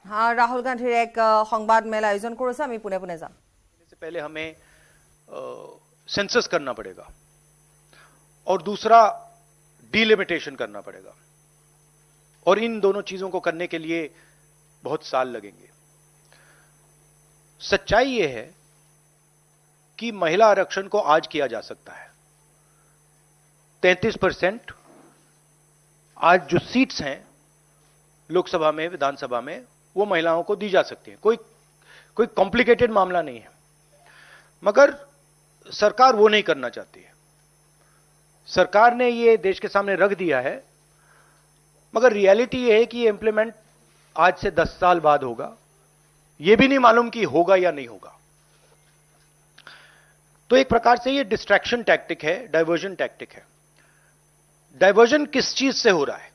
हाँ, राहुल गांधी एक संवाद मेल आयोजन करेছে আমি पुणे पुणे যাম। इससे पहले हमें सेंसस करना पड़ेगा और दूसरा डिलिमिटेशन करना पड़ेगा, और इन दोनों चीजों को करने के लिए बहुत साल लगेंगे। सच्चाई यह है कि महिला आरक्षण को आज किया जा सकता है। 33% आज जो सीट्स हैं लोकसभा में, विधानसभा में, वो महिलाओं को दी जा सकती है। कोई कॉम्प्लिकेटेड मामला नहीं है, मगर सरकार वो नहीं करना चाहती है। सरकार ने ये देश के सामने रख दिया है, मगर रियलिटी ये है कि ये इंप्लीमेंट आज से 10 साल बाद होगा। ये भी नहीं मालूम कि होगा या नहीं होगा। तो एक प्रकार से ये डिस्ट्रैक्शन टैक्टिक है, डाइवर्जन टैक्टिक है। डाइवर्जन किस चीज से हो रहा है?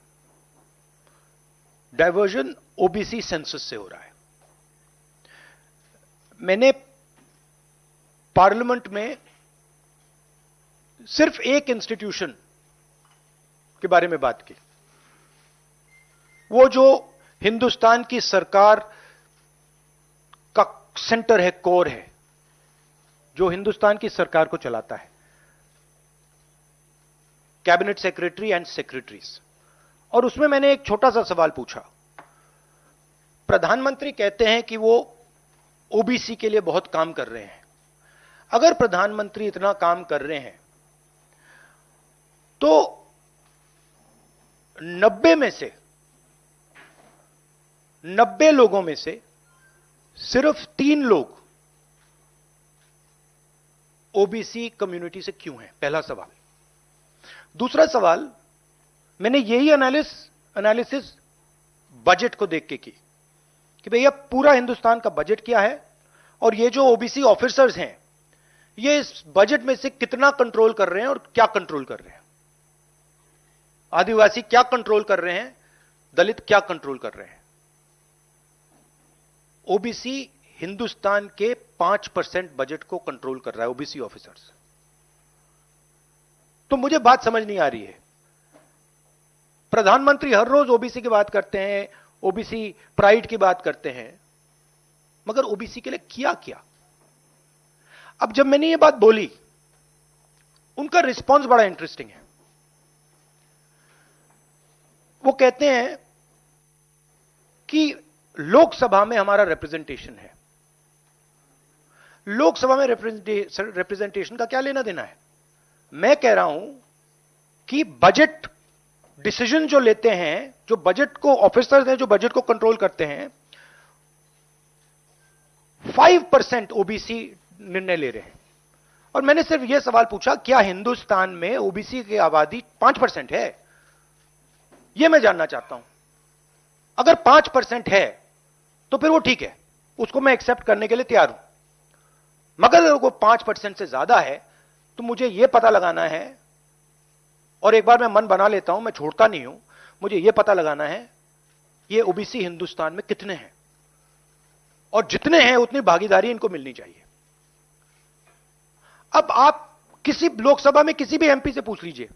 डाइवर्जन ओबीसी सेंसस से हो रहा है। मैंने पार्लियामेंट में सिर्फ एक इंस्टीट्यूशन के बारे में बात की, वो जो हिंदुस्तान की सरकार का सेंटर है, कोर है, जो हिंदुस्तान की सरकार को चलाता है, कैबिनेट सेक्रेटरी एंड सेक्रेटरीज। और उसमें मैंने एक छोटा सा सवाल पूछा। प्रधानमंत्री कहते हैं कि वो ओबीसी के लिए बहुत काम कर रहे हैं। अगर प्रधानमंत्री इतना काम कर रहे हैं तो 90 लोगों में से सिर्फ 3 लोग ओबीसी कम्युनिटी से क्यों हैं? पहला सवाल। दूसरा सवाल, मैंने यही एनालिसिस बजट को देख के की कि भैया पूरा हिंदुस्तान का बजट क्या है और ये जो ओबीसी ऑफिसर्स हैं ये इस बजट में से कितना कंट्रोल कर रहे हैं और क्या कंट्रोल कर रहे हैं। आदिवासी क्या कंट्रोल कर रहे हैं, दलित क्या कंट्रोल कर रहे हैं। ओबीसी हिंदुस्तान के 5% बजट को कंट्रोल कर रहा है, ओबीसी ऑफिसर्स। तो मुझे बात समझ नहीं आ रही है। प्रधानमंत्री हर रोज ओबीसी की बात करते हैं, ओबीसी प्राइड की बात करते हैं, मगर ओबीसी के लिए किया क्या? अब जब मैंने ये बात बोली, उनका रिस्पॉन्स बड़ा इंटरेस्टिंग है। वो कहते हैं कि लोकसभा में हमारा रिप्रेजेंटेशन है। लोकसभा में रिप्रेजेंटेशन का क्या लेना देना है? मैं कह रहा हूं कि बजट डिसीजन जो लेते हैं, जो बजट को ऑफिसर्स हैं, जो बजट को कंट्रोल करते हैं, 5% ओबीसी निर्णय ले रहे हैं। और मैंने सिर्फ यह सवाल पूछा, क्या हिंदुस्तान में ओबीसी की आबादी 5% है? यह मैं जानना चाहता हूं। अगर 5% है तो फिर वो ठीक है, उसको मैं एक्सेप्ट करने के लिए तैयार हूं। मगर अगर वो 5% से ज्यादा है तो मुझे यह पता लगाना है, और एक बार मैं मन बना लेता हूं, मैं छोड़ता नहीं हूं, मुझे यह पता लगाना है ये ओबीसी हिंदुस्तान में कितने हैं, और जितने हैं उतनी भागीदारी इनको मिलनी चाहिए। अब आप किसी लोकसभा में किसी भी एमपी से पूछ लीजिए,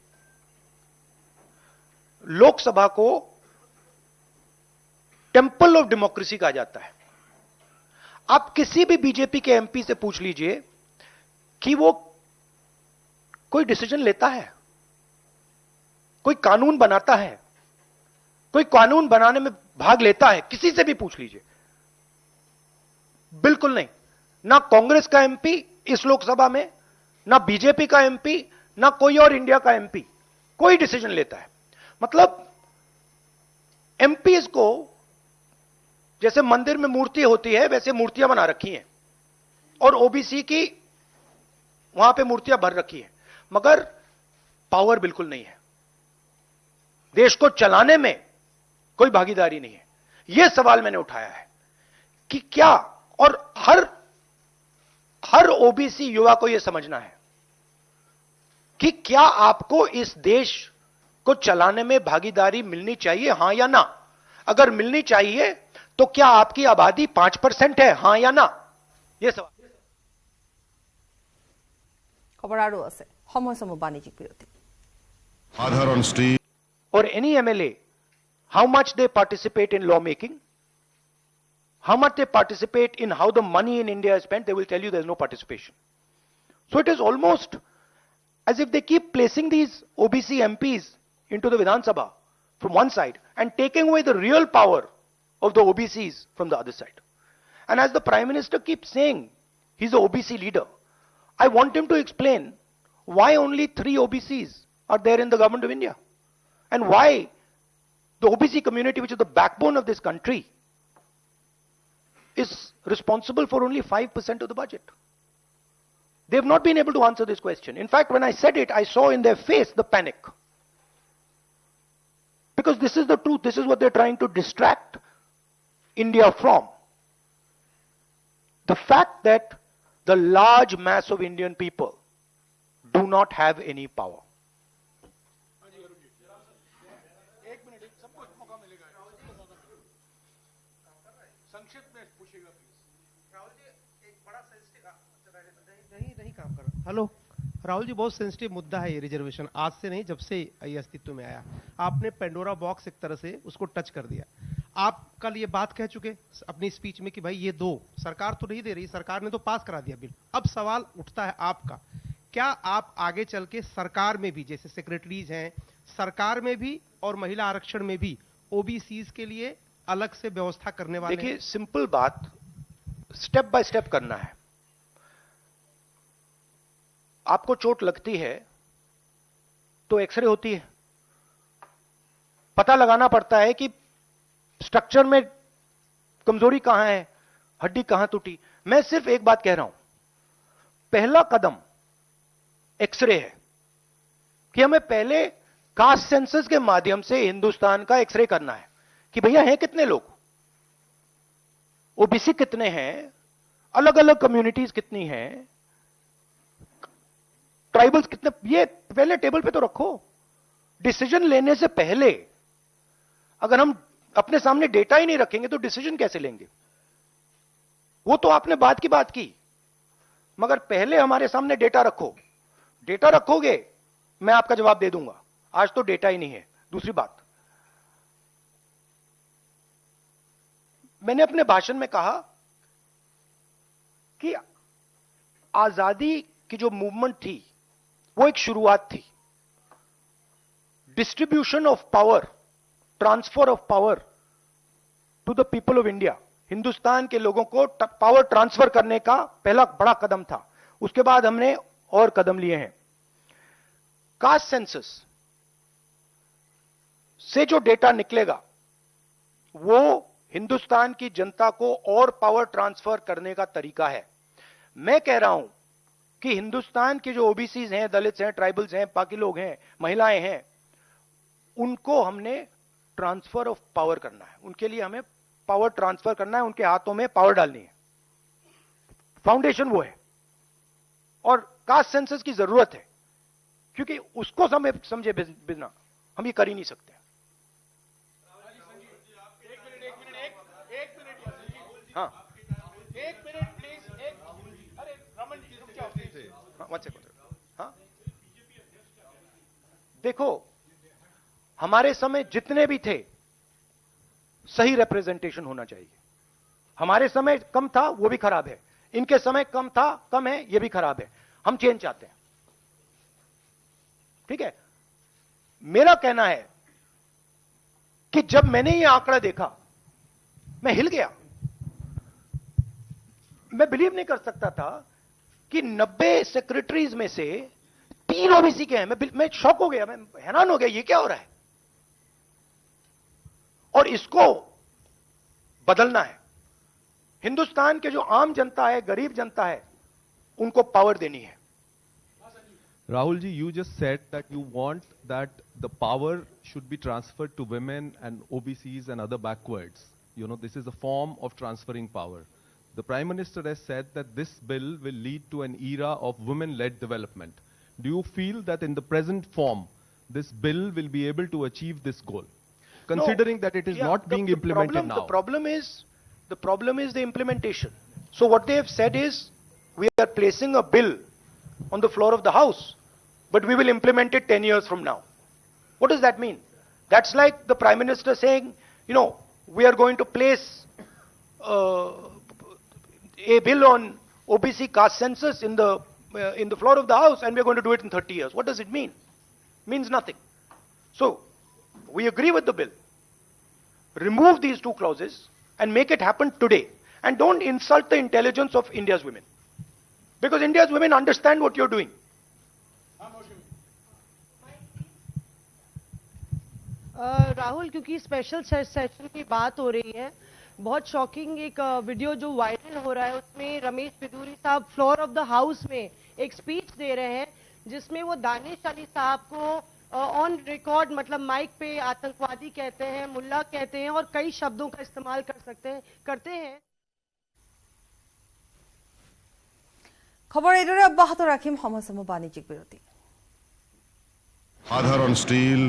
लोकसभा को टेंपल ऑफ डेमोक्रेसी कहा जाता है। आप किसी भी बीजेपी के एमपी से पूछ लीजिए कि वो कोई डिसीजन लेता है, कोई कानून बनाता है, कोई कानून बनाने में भाग लेता है, किसी से भी पूछ लीजिए। बिल्कुल नहीं। ना कांग्रेस का एमपी इस लोकसभा में, ना बीजेपी का एमपी, ना कोई और इंडिया का एमपी कोई डिसीजन लेता है। मतलब एमपीज को जैसे मंदिर में मूर्ति होती है वैसे मूर्तियां बना रखी हैं, और ओबीसी की वहां पे मूर्तियां भर रखी हैं, मगर पावर बिल्कुल नहीं है। देश को चलाने में कोई भागीदारी नहीं है। यह सवाल मैंने उठाया है कि क्या, और हर ओबीसी युवा को यह समझना है कि क्या आपको इस देश को चलाने में भागीदारी मिलनी चाहिए, हां या ना? अगर मिलनी चाहिए तो क्या आपकी आबादी 5% है, हां या ना? यह सवाल। खबर आरो আছে সময় সময় বাণিজ্যিক বিরতি। সাধারণ স্ত্রী or any MLA, how much they participate in law making? how much they participate in how the money in India is spent, they will tell you there's no participation. So it is almost as if they keep placing these OBC MPs into the Vidhan Sabha from one side and taking away the real power of the OBCs from the other side. And as the Prime Minister keeps saying, he's an OBC leader, I want him to explain why only 3 OBCs are there in the government of India. And why the OBC community, which is the backbone of this country, is responsible for only 5% of the budget. They have not been able to answer this question. In fact, when I said it, I saw in their face the panic. Because this is the truth. This is what they're trying to distract India from. The fact that the large mass of Indian people do not have any power. नहीं काम कर रहा। Hello Rahul ji, बहुत sensitive मुद्दा है ये reservation. आज से नहीं, जब से ये अस्तित्व में आया, आपने पेंडोरा बॉक्स एक तरह से उसको टच कर दिया। आप कल ये बात कह चुके अपनी स्पीच में कि भाई ये दो, सरकार तो नहीं दे रही, सरकार ने तो पास करा दिया बिल। अब सवाल उठता है आपका, क्या आप आगे चल के सरकार में भी, जैसे सेक्रेटरीज हैं, सरकार में भी और महिला आरक्षण में भी ओबीसीज के लिए अलग से व्यवस्था करने वाले? देखिए, सिंपल बात, स्टेप बाय स्टेप करना है। आपको चोट लगती है तो एक्सरे होती है, पता लगाना पड़ता है कि स्ट्रक्चर में कमजोरी कहां है, हड्डी कहां टूटी। मैं सिर्फ एक बात कह रहा हूं, पहला कदम एक्सरे है कि हमें पहले कास्ट सेंसस के माध्यम से हिंदुस्तान का एक्सरे करना है कि भैया हैं कितने लोग, ओबीसी कितने हैं, अलग अलग कम्युनिटीज कितनी हैं, ट्राइबल्स कितने, ये पहले टेबल पे तो रखो। डिसीजन लेने से पहले अगर हम अपने सामने डेटा ही नहीं रखेंगे तो डिसीजन कैसे लेंगे? वो तो आपने बात की बात की, मगर पहले हमारे सामने डेटा रखो। डेटा रखोगे, मैं आपका जवाब दे दूंगा। आज तो डेटा ही नहीं है। दूसरी बात, मैंने अपने भाषण में कहा कि आजादी की जो मूवमेंट थी वो एक शुरुआत थी। Distribution of power, transfer of power to the people of India, Hindustan के लोगों को पावर ट्रांसफर करने का पहला बड़ा कदम था। उसके बाद हमने और कदम लिए हैं। कास्ट सेंसस से जो डेटा निकलेगा वो हिंदुस्तान की जनता को और पावर ट्रांसफर करने का तरीका है। मैं कह रहा हूं कि हिंदुस्तान के जो ओबीसीज हैं, दलित्स हैं, ट्राइबल्स हैं, बाकी लोग हैं, महिलाएं हैं, उनको हमने ट्रांसफर ऑफ पावर करना है। उनके लिए हमें पावर ट्रांसफर करना है, उनके हाथों में पावर डालनी है। फाउंडेशन वो है, और कास्ट सेंसस की जरूरत है, क्योंकि उसको समझे बिना हम ये कर ही नहीं सकते। हाँ, एक मिनट प्लीज। अरे रमन जी रुक जाओ प्लीज। हाँ, हाँ, देखो, हमारे समय जितने भी थे सही रिप्रेजेंटेशन होना चाहिए। हमारे समय कम था, वो भी खराब है। इनके समय कम था, कम है, ये भी खराब है। हम चेंज चाहते हैं, ठीक है। मेरा कहना है कि जब मैंने ये आंकड़ा देखा मैं हिल गया। मैं बिलीव नहीं कर सकता था कि 90 सेक्रेटरीज में से 3 ओबीसी के हैं। मैं शॉक हो गया, मैं हैरान हो गया, ये क्या हो रहा है। और इसको बदलना है। हिंदुस्तान के जो आम जनता है, गरीब जनता है, उनको पावर देनी है। Rahul ji, you just said that you want that the power should be transferred to women and OBCs and other backwards. You know, this is a form of transferring power. The Prime Minister has said that this bill will lead to an era of women-led development. Do you feel that in the present form, this bill will be able to achieve this goal? Considering that it is not being implemented now. The problem is the implementation. So what they have said is, we are placing a bill on the floor of the House, but we will implement it 10 years from now. What does that mean? That's like the Prime Minister saying, you know, we are going to place a bill on OBC caste census in the floor of the House, and we're going to do it in 30 years. What does it mean? Means nothing. So, we agree with the bill. Remove these two clauses and make it happen today. And don't insult the intelligence of India's women. Because India's women understand what you're doing. Rahul, क्योंकि special session की बात हो रही है, बहुत shocking एक video जो viral हो रहा है, उसमें रमेश बिदूरी साहब फ्लोर ऑफ द हाउस में एक स्पीच दे रहे हैं, जिसमें वो दानिश अली साहब को ऑन रिकॉर्ड मतलब माइक पे आतंकवादी कहते हैं, मुल्ला कहते हैं और कई शब्दों का इस्तेमाल करते हैं। খবৰ এইদৰে অব্যাহত ৰাখিম সময় বাণিজ্যিক বিৰতি। সাধারণ স্টিল